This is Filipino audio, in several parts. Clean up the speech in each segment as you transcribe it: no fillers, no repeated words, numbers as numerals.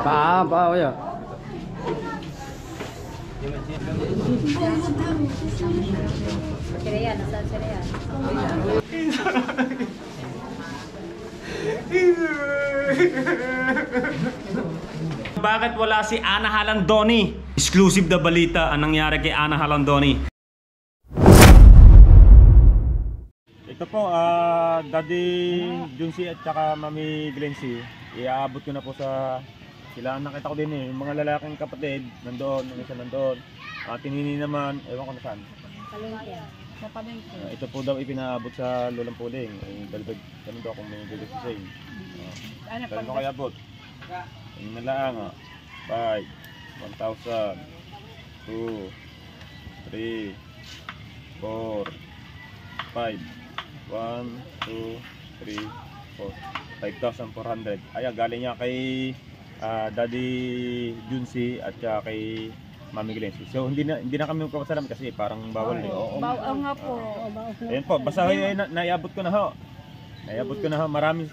Pa ya. Cereal, asal cereal. Bakit wala si Ana Halandoni? Exclusive na balita ang nangyari kay Ana Halandoni. Ito po, Daddy Junsi at saka Mami Glency, iaabot ko na po sa sila. Nakita ko din yung mga lalaking kapatid nandoon, yung isa nandoon. Tinini naman, ewan ko na saan. Palengke. Sa palengke. Ito po daw ipinaabot sa Lolang Puling. Dalbag, ganun daw kung may gulit sa inyo. Kailan ko kaya abot? Yung nalang, 5, 1,000, 2, 3, 4, 5, 1, 2, 3, 4, 5,400. Ayan, galing niya kay Daddy Junsi at saka kay Mami Glency. So hindi na kami magpapasalam kasi parang bawal eh. Oo nga po. Ayun po, basta naiabot ko na ho. Naiabot ko na ho. Maraming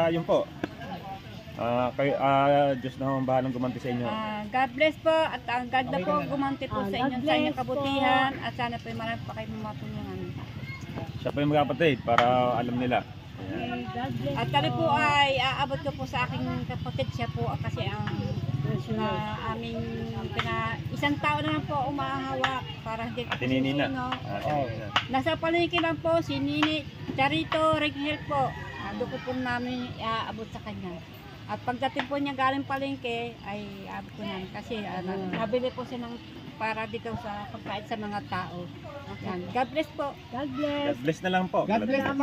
yun po. Diyos na ho ang bahalang gumanti sa inyo. God bless po at ang God na po gumanti po sa inyo, sa inyong kabutihan at sana po marami pa kayong matulungan. Siya po yung magkapatid para alam nila. At kami po ay aabot ko po sa aking kapatid, siya po kasi ang aming isang tao na lang po umahawak para hindi Ate Nini na. Nasa palengke lang po si Nini Charito Regil po. Doon ko po namin aabot sa kanya. At pagdating po niya galing palengke ay aabot ko namin kasi nabili po siya ng para dito sa pagkain sa mga tao. Yan. God bless po. God bless. God bless na lang po. God bless po.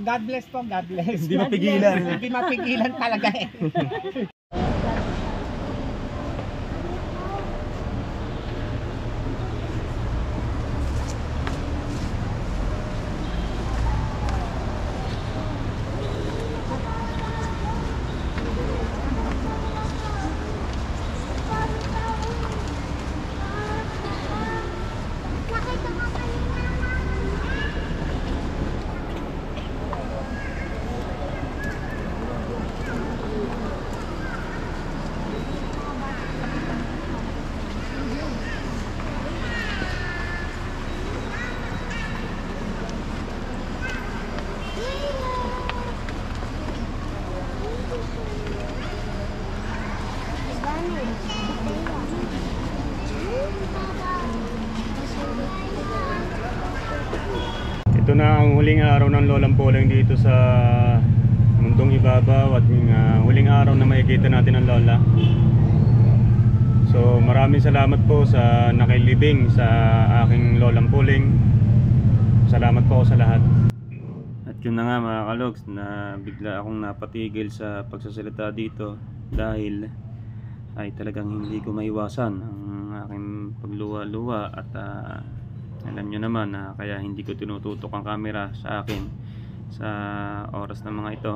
God bless po. God bless. Hindi mapigilan. Hindi mapigilan talaga eh. Ito na ang huling araw ng Lolang Puling dito sa Mundong Ibabaw at yung huling araw na makikita natin ang Lola. So maraming salamat po sa nakilibing sa aking Lolang Puling. Salamat po sa lahat. At yun na nga mga kalogs, na bigla akong napatigil sa pagsasalita dito dahil ay talagang hindi ko maiwasan ang aking pagluwa-luwa at alam nyo naman na kaya hindi ko tinututok ang camera sa akin sa oras ng mga ito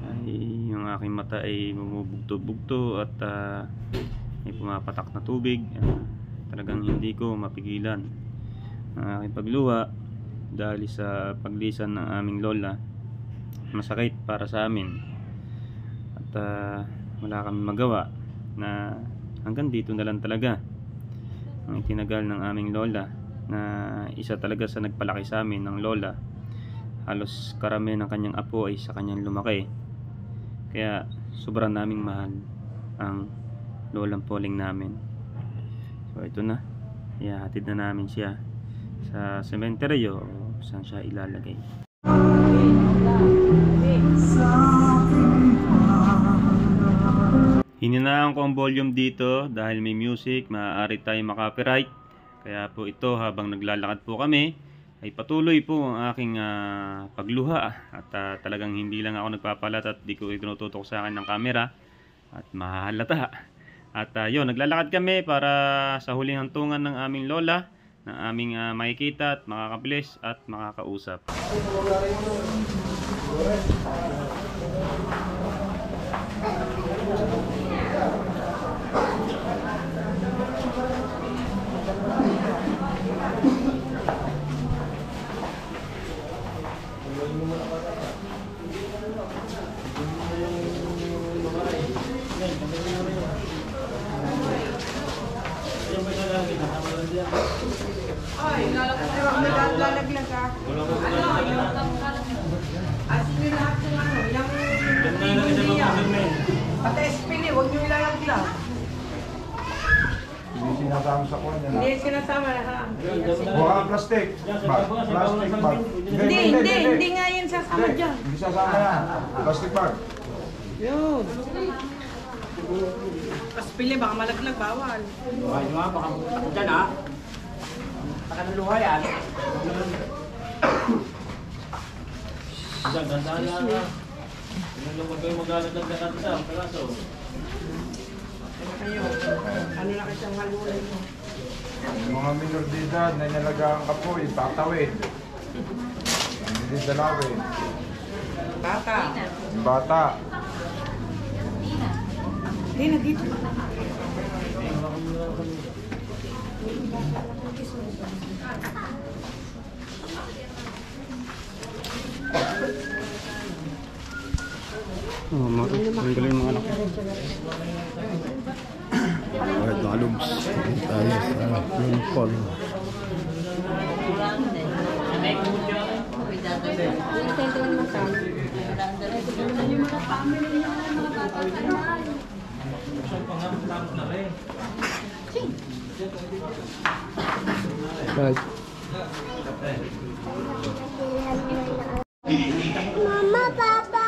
ay yung aking mata ay bumubugto-bugto at may pumapatak na tubig. Talagang hindi ko mapigilan ang aking pagluwa dahil sa paglisan ng aming lola. Masakit para sa amin at wala kami magawa na hanggang dito na lang talaga ang itinagal ng aming lola, na isa talaga sa nagpalaki sa amin ng lola. Halos karamihan ng kanyang apo ay sa kanyang lumaki, kaya sobrang naming mahal ang Lolang Puling namin. So ito na, ihahatid na namin siya sa sementeryo o saan siya ilalagay. Hininaan ko ang volume dito dahil may music, maaari tayo makapiright. Kaya po ito, habang naglalakad po kami ay patuloy po ang aking pagluha at talagang hindi lang ako nagpapalat at di ko tinututok sa akin ng camera at mahalata. At yun, naglalakad kami para sa huling hantungan ng aming lola na aming makikita at makakabilis at makakausap. Pati espili, huwag nyo ilalaglag. Hindi sinasama sa kuwan yan. Hindi sinasama ha. Buka ang plastic. Bag. Plastic bag. Hindi nga yun sasama Hindi. dyan. Hindi sasama yan. Plastic bag. Yun. Espili, baka malaglag, bawal. Luhay nyo nga, baka ako dyan ha. Baka naluha yan. Ganda yan ha. Huwag kayo mag-alaglag na natin sa peraso. Kayo, ano na kitang halulay mo? Yung mga minor de edad na inalagaan ka po, itatawid. Hindi dalawin. Bata. Yung bata. Hindi na dito. Oh, ang galing mga anak. Alright mga lubs, tayo sa Lungpol. Right. Mama, Papa.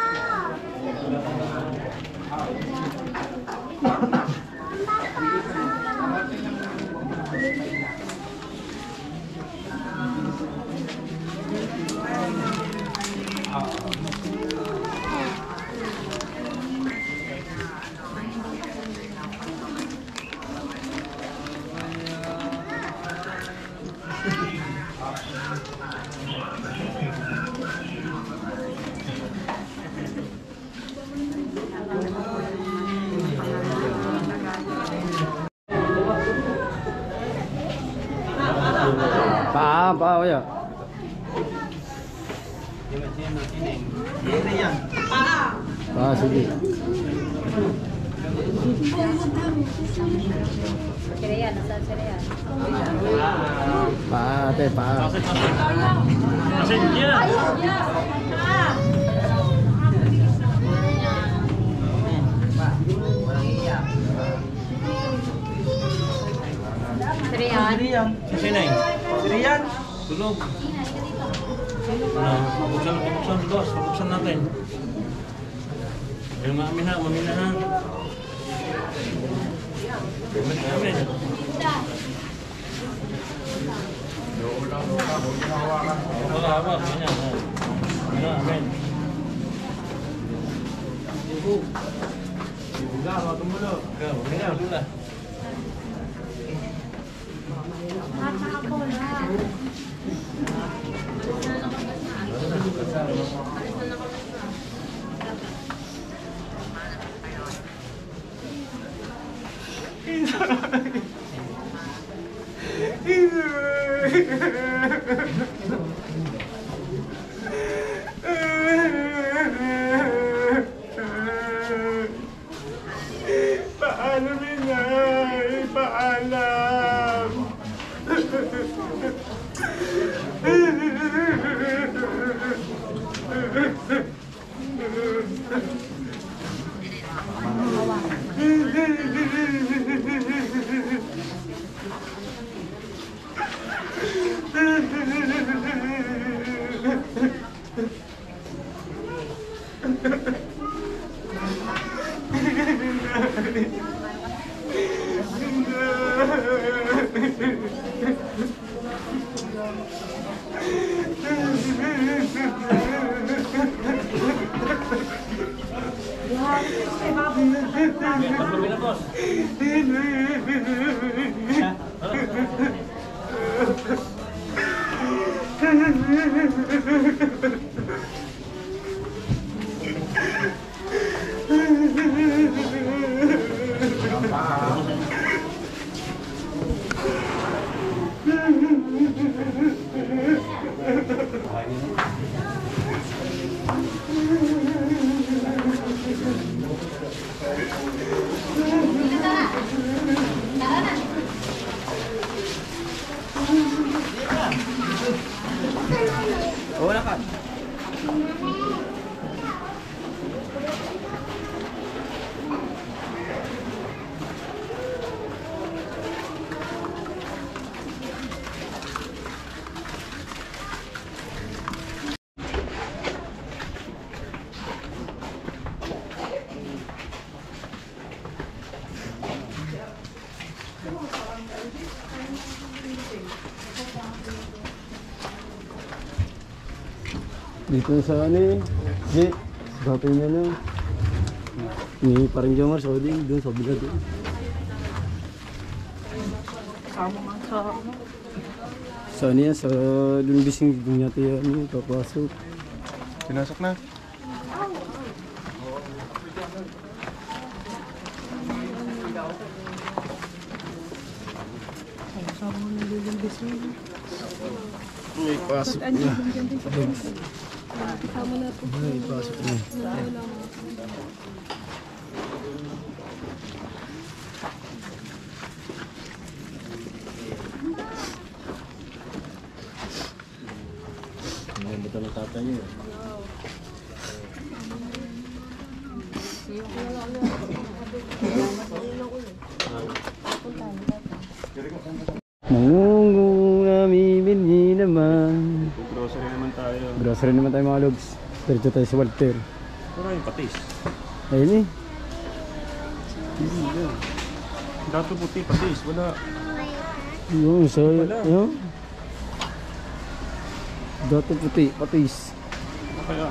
Pa kuya. Sige. Ate, pa. Sinay? Siriyan? Tulog. Pabuksan, boss. Pabuksan natin. Yung maamin ha, umamin na ha. Amin. Hawak, ganyan ha. Amin. Buga, hawak mo lo. Buga, buga. Paalam inay, paalam. Dito sa ano eh. Di, gapin niya na. Ni parang Jomar, so din, doon sa bila doon. Kasama man sa Sa ano yan, sa doon bising doon natin yan, papasok. Pinasok na. May pasok na. May pasok na. Ang ganda ng tatay niyo. Nangungung namimili naman. Grocery naman tayo. Grocery naman tayo mga logs. Diretso tayo sa Walter. Wala yung patis. Ayun eh. Dato puti, patis. Wala. Yung sa... Yung? Dato puti, patis. Ano kaya?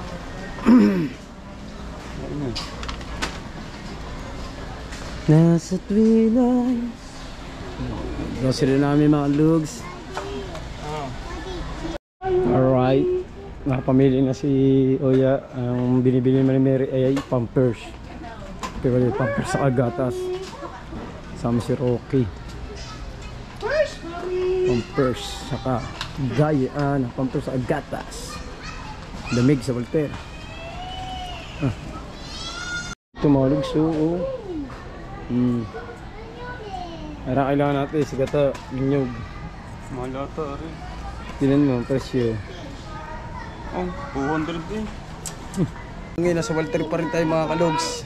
Nasa twilight. Grocery namin mga logs. Alright. Nakapamili na si Oya. Ang binibili ni Mary ay Pampers. Pero yung Pampers sa Agatas. Sama si Rocky. Pampers. Saka gaya ng Pampers sa Agatas. Lamig sa Walter. Ito mga logs. Para kailangan natin si Gata, Linyog. Malata rin. Tinan mo ang presyo. Oh, 200 eh. Ngayon nasa Walter pa rin tayo mga kalogs.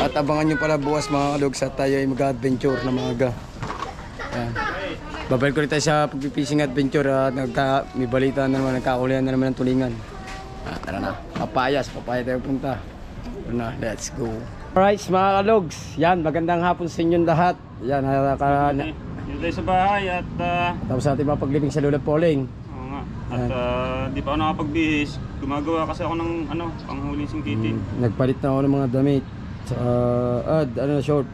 At abangan nyo pala bukas mga kalogs at tayo ay mag-adventure na maaga. Yan. Babalik ko rin tayo sa pag-fishing adventure at may balita na naman, nagkakulihan na naman ng tulingan. Tara na, papaya tayo punta. Tara na, let's go. Alright mga kalogs, yan, magandang hapon sa inyong lahat. Yan, Dito tayo sa bahay at tapos natin mapaglibing sa Lola Poling. oo nga. At di pa ako nakapagbihis. Gumagawa kasi ako ng panghuling singkitin. Nagpalit na ako ng mga damit sa short.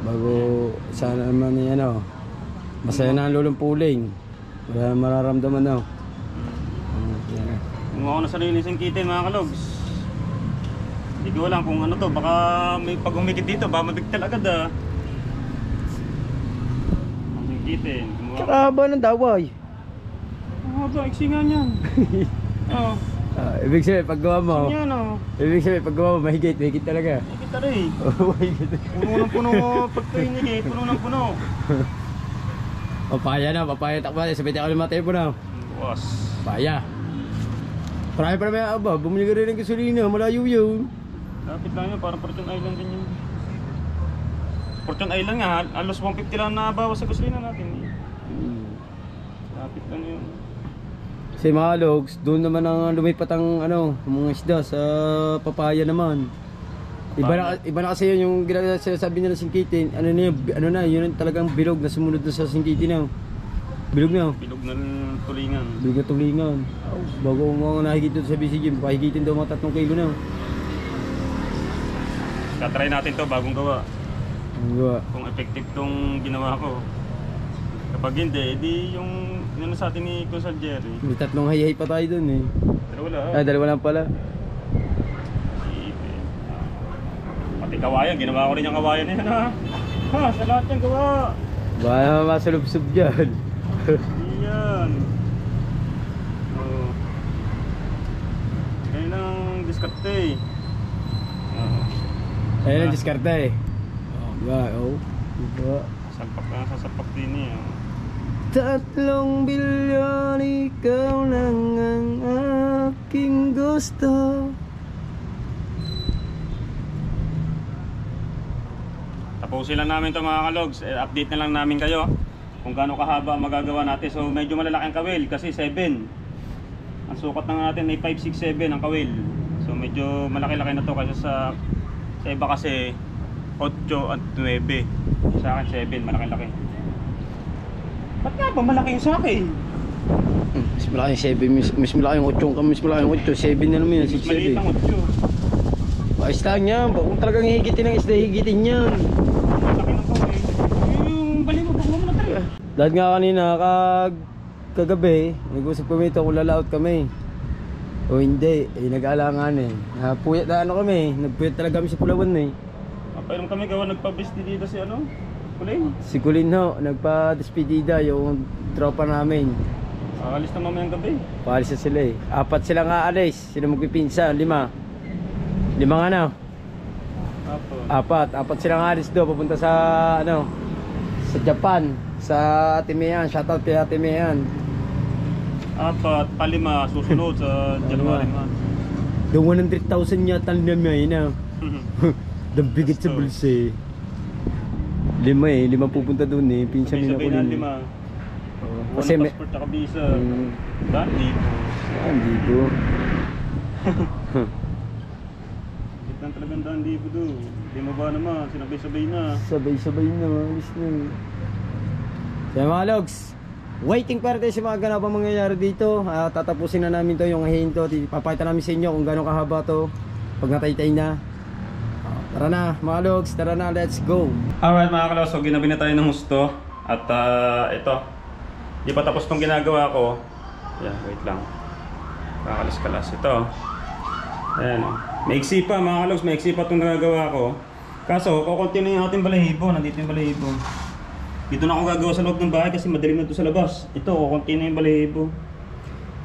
Bago sana naman masaya na ang Lolong Puling. Wala na mararamdaman na. Kumuha ako ng sariling singkitin mga kalogs. Hindi ko alam kung ano to, baka may pag umikit dito, baka mabigtal agad Ang singkitin. Kakahaba ng daway. Ang haba, iksi nga niyan. Oo. Ibig sabihin, paggawa mo, Yan mahigit talaga. Ikit na rin. Mahigit. Puno ng puno, pagkainigit, puno ng puno. Papaya na, takpa. Sabay tayo ulit matay po na. Bukas. Papaya. Parami aba, bumili ka rin ng gasolina, malayo yun. Lapit lang yun, parang Fortune Island din yun. Fortune Island nga, alos 150 lang na bawas sa gasolina natin. Lapit lang yun. Kasi mga logs, doon naman ang lumipat ang mga isda sa papaya naman. Iba na kasi yun yung sinasabi nila singkitin. Yun talagang bilog na sumunod na sa singkitin na. Bilog na. Bilog na tulingan. Bilog na tulingan. Bago mga nakikita sa BCG, pahigitin daw mga 3 kilo na. Tatry natin to bagong gawa. Gawa. Kung effective tong ginawa ko. Kapag hindi, edi yung sa atin ni Consul Jerry. May 3 hay-hay pa tayo dun eh. Pero wala. Dalawa lang pala. Pati kawayan, ginawa ko rin yung kawayan na yan sa lahat yung gawa. Baka masalubsob dyan. Yan. Ganyan ang diskarte Ayun ang diskarte eh. Diba? Diba? Sasapak din eh. 3 bilyon, ikaw lang ang aking gusto. Tapusin lang namin ito mga kalogs. Update na lang namin kayo kung gaano kahaba ang magagawa natin. So medyo malalaki ang kawil kasi 7. Ang sukat na natin ay 5, 6, 7 ang kawil. So medyo malaki-laki na to kasi sa iba kasi 8 at 9. Sa akin 7, malaki-laki. Ba't nga ba malaki yung sa akin? Mas malaki yung 7, mas malaki yung 8, mas malaki yung 8, 7 na naman yan, 6, Maliit 7. ang 8. Ayos lang yan, kung talagang higitin ng isda, higitin yan. Laki ng kamay. Yung bali mo, baka mo na tayo. Dahil nga kanina, kagabi, nag-usap kami ito kung lalaot kami. O hindi, nag-aalangan eh. Napuyat na ano kami, nagpuyat talaga kami sa Pulawan eh. Painom kami gawa nagpa-besti dito si ano? Kulay. Si Kulin ho, nagpa-despedida yung tropa namin. Alis na mamayang gabi. Paalis na sila eh. 4 silang aalis, sila magpipinsan, 5. 5 nga na. Apo. 4 silang aalis do, papunta sa ano, sa Japan, sa Ate Mian. Shoutout kay Ate Mian. 4, 5 susunod sa January ma. Yung 100,000 yata naman na. Dabigat sa bulsa eh. 5 pupunta doon eh. Pinsan nila ko Sabay din. na 5. Kasi may passport at visa. Dati. hindi po. Kitang talagang daan libo do. Di mo ba naman, sinabay-sabay na. Sabay-sabay na, alis na. Kaya mga logs, waiting para tayo sa mga ganapang mangyayari dito. Tatapusin na namin to yung hinto. Papakita namin sa inyo kung gano'ng kahaba to pag nataytay na. Tara na mga logs, tara na, let's go. Alright mga kalaws, so ginabi na tayo ng husto. At ito, di pa tapos tong ginagawa ko. Yeah, wait lang. Kakalas-kalas ito. Ayan o. Maiksi pa mga kalaws, maiksi pa itong nagagawa ko. Kaso, kukunti yung ating balahibo. Nandito yung balahibo. Dito na ako gagawa sa loob ng bahay kasi madilim na ito sa labas. Ito, kukunti na yung balahibo.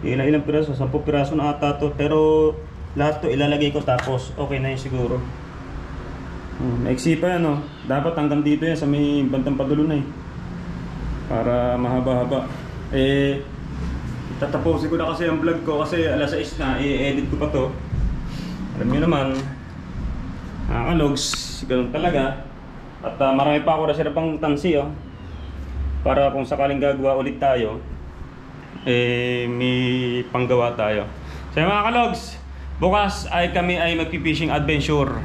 Ilang piraso, 10 piraso na ata to. Pero lahat to ilalagay ko tapos okay na yun siguro. Maiksi pa yan o. Dapat hanggang dito yan sa may bantang padulo na eh. Para mahaba-haba. Tatapusin ko na kasi ang vlog ko kasi alas 6 na, i-edit ko pa to. Alam nyo naman, nakakalogs, ganun talaga. At marami pa ako na sila pang tansi oh. Para kung sakaling gagawa ulit tayo, may panggawa tayo. So mga kalogs, bukas ay kami ay magpipishing adventure.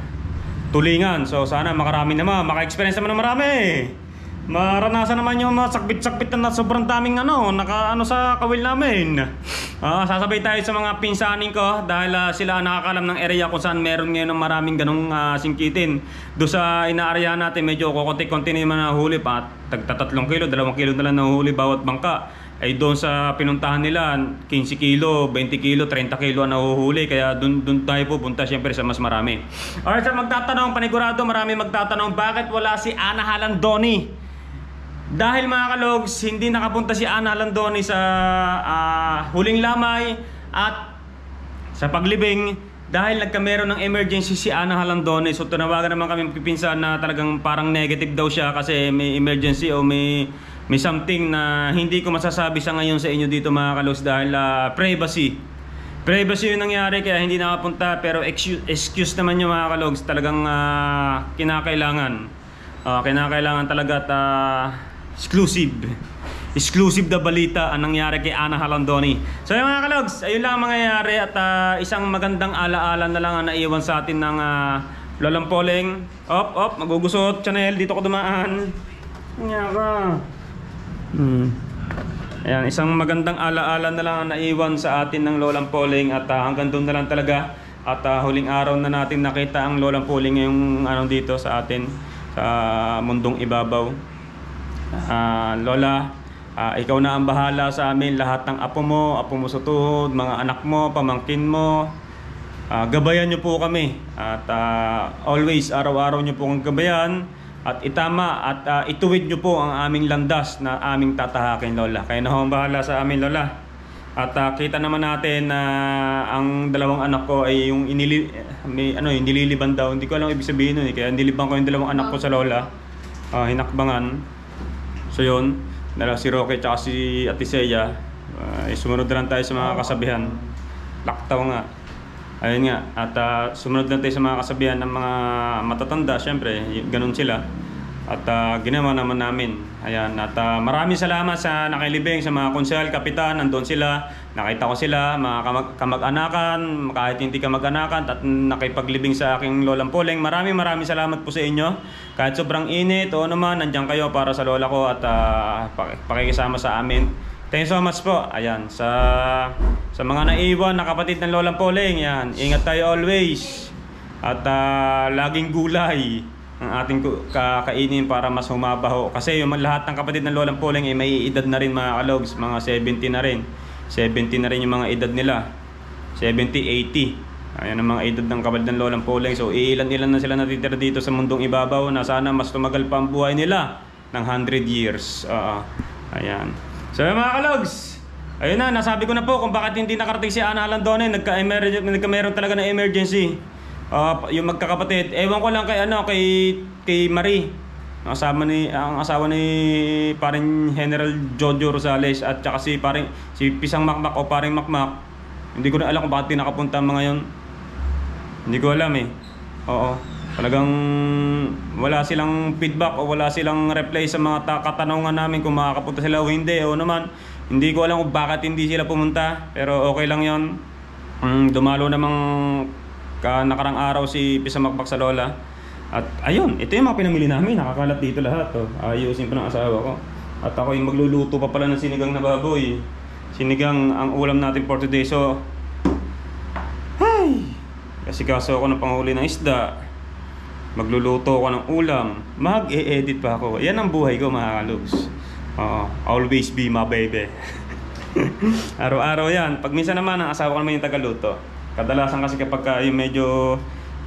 Tulingan, so sana makarami naman, maka-experience naman ng marami. Maranasan naman yung mga sakbit-sakbit na sobrang daming naka sa kawil namin. Sasabay tayo sa mga pinsanin ko dahil sila nakakalam ng area kung saan meron ngayon ng maraming ganong singkitin. Doon sa inaaryahan natin medyo kukunti-kunti na yung mga nahuli pa. Tagta 3 kilo, 2 kilo na lang nahuli bawat bangka. Ay doon sa pinuntahan nila 15 kilo, 20 kilo, 30 kilo ang nahuhuli. Kaya doon tayo pupunta syempre sa mas marami. Alright, so magtatanong, panigurado marami magtatanong, bakit wala si Ana Halandoni? Dahil mga kalogs, hindi nakapunta si Ana Halandoni sa huling lamay at sa paglibing dahil nagkameron ng emergency si Ana Halandoni. So tinawagan naman kami pipinsan na talagang parang negative daw siya kasi may emergency o may something na hindi ko masasabi sa ngayon sa inyo dito mga kalogs dahil privacy yung nangyari kaya hindi nakapunta. Pero excuse naman yung mga kalogs, talagang kinakailangan talaga at exclusive na balita ang nangyari kay Ana Halandoni. So yung mga kalogs, ayun lang ang mangyayari at isang magandang alaala na lang ang naiwan sa atin ng Lolang Poleng. Magugusot, Chanel, dito ko dumaan. Nyaka. Ayan, isang magandang alaala na lang ang naiwan sa atin ng Lolang Poleng at hanggang doon na lang talaga. At huling araw na natin nakita ang Lolang Poleng ngayong dito sa atin sa mundong ibabaw. Lola, ikaw na ang bahala sa amin, lahat ng apo mo sa tuhod, mga anak mo, pamangkin mo. Gabayan nyo po kami at always araw-araw nyo po ang gabayan at itama at ituwid nyo po ang aming landas na aming tatahakin, Lola. Kayo na ho ang bahala sa amin, Lola. At kita naman natin na ang 2 anak ko ay yung nililiban daw. Hindi ko alam ibig sabihin nun kaya nililiban ko yung 2 anak ko sa Lola. Hinakbangan. So yun, si Roque at si Ate Seya, sumunod na lang tayo sa mga kasabihan. Laktaw nga. Ayun nga, at sumunod lang tayo sa mga kasabihan ng mga matatanda, syempre, ganun sila. At ginawa naman namin. Ayan, at maraming salamat sa nakilibing, sa mga konsehal, kapitan, nandun sila. Nakita ko sila, mga kamag-anakan, kahit hindi kamag-anakan, at nakipaglibing sa aking Lolang Poleng. Maraming salamat po sa inyo. Kahit sobrang init o naman, nandiyan kayo para sa lola ko at pakikisama sa amin. Thank you so much po. Ayan, sa mga naiwan na kapatid ng Lolang Poling, yan, ingat tayo always. At laging gulay ang ating kakainin para mas humabaho. Kasi yung lahat ng kapatid ng Lolang Poling ay may edad na rin mga kalogs, mga 70 na rin. 70 na rin yung mga edad nila. 70, 80. Ayan ang mga edad ng kapatid ng Lolang Poling. So ilan-ilan na sila natitira dito sa mundong ibabaw na sana mas tumagal pa ang buhay nila ng 100 years. Ayan. So mga kalogs, ayun na, nasabi ko na po kung bakit hindi nakarating si Ana Alandone. Nagkameron talaga ng emergency. Yung magkakapatid, ewan ko lang kay Marie, ang asawa ni paring General Jojo Rosales at saka si Pisang Makmak o paring Makmak. Hindi ko na alam kung bakit nakapunta mga yon. Hindi ko alam eh. Oo. Talagang wala silang feedback o wala silang reply sa mga katanungan namin kung makakapunta sila o hindi. O naman, hindi ko alam kung bakit hindi sila pumunta. Pero okay lang yon. Dumalo namang nakarang araw si Pisamakbak sa lola. At ayun, ito yung mga pinamili namin. Nakakalat dito lahat. Ayusin pa ng asawa ko. At ako yung magluluto pa pala ng sinigang na baboy. Sinigang ang ulam natin for today. So, kasi kaso ako ng panghuli ng isda, magluluto ako ng ulam, mag-e-edit pa ako. Yan ang buhay ko mga kalogs. Always be my baby. Araw-araw yan. Pag minsan naman ang asawa ko naman yung tagaluto. Kadalasan kasi kapag yung medyo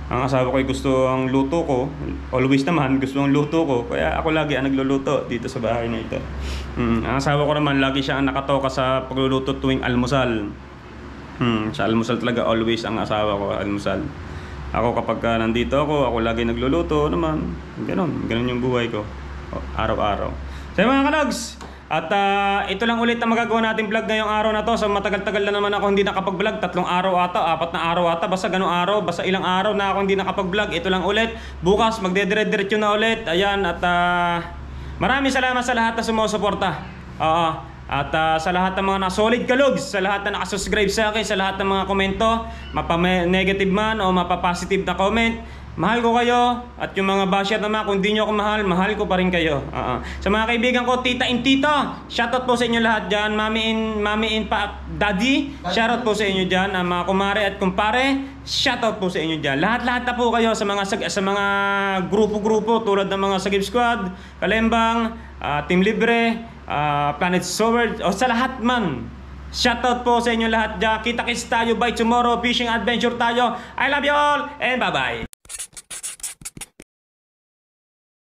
ang asawa ko ay gusto ang luto ko, always naman gusto ang luto ko, kaya ako lagi ang nagluluto dito sa bahay na ito. Ang asawa ko naman lagi siya ang nakatoka sa pagluluto tuwing almusal. Sa almusal talaga always ang asawa ko, almusal. Ako kapag nandito ako lagi nagluluto naman. Ganon yung buhay ko. Araw-araw. So mga kalogs, at ito lang ulit ang magagawa natin vlog ngayong araw na to. So matagal-tagal na naman ako hindi nakapag-vlog. 3 araw ata, 4 na araw ata. Basta ganong araw, basta ilang araw na ako hindi nakapag-vlog. Ito lang ulit. Bukas magdedire-diretso na ulit. Ayan, at maraming salamat sa lahat na sumusuporta. At sa lahat ng mga solid kalogs, sa lahat na nakasubscribe sa akin, sa lahat ng mga komento, mapa-negative man o mapa-positive na comment, mahal ko kayo. At yung mga basher naman, kung di nyo ako mahal ko pa rin kayo. Sa mga kaibigan ko, tita and tito, shoutout po sa inyo lahat dyan. Mami and daddy, shoutout po sa inyo dyan. Mga kumare at kumpare, shoutout po sa inyo dyan. Lahat-lahat na po kayo sa mga grupo-grupo tulad ng mga Sagip Squad, Kalembang, Team Libre, Planet Sword, o sa lahat man. Shoutout po sa inyo lahat dyan. Kita-kits tayo by tomorrow. Fishing adventure tayo. I love you all and bye-bye.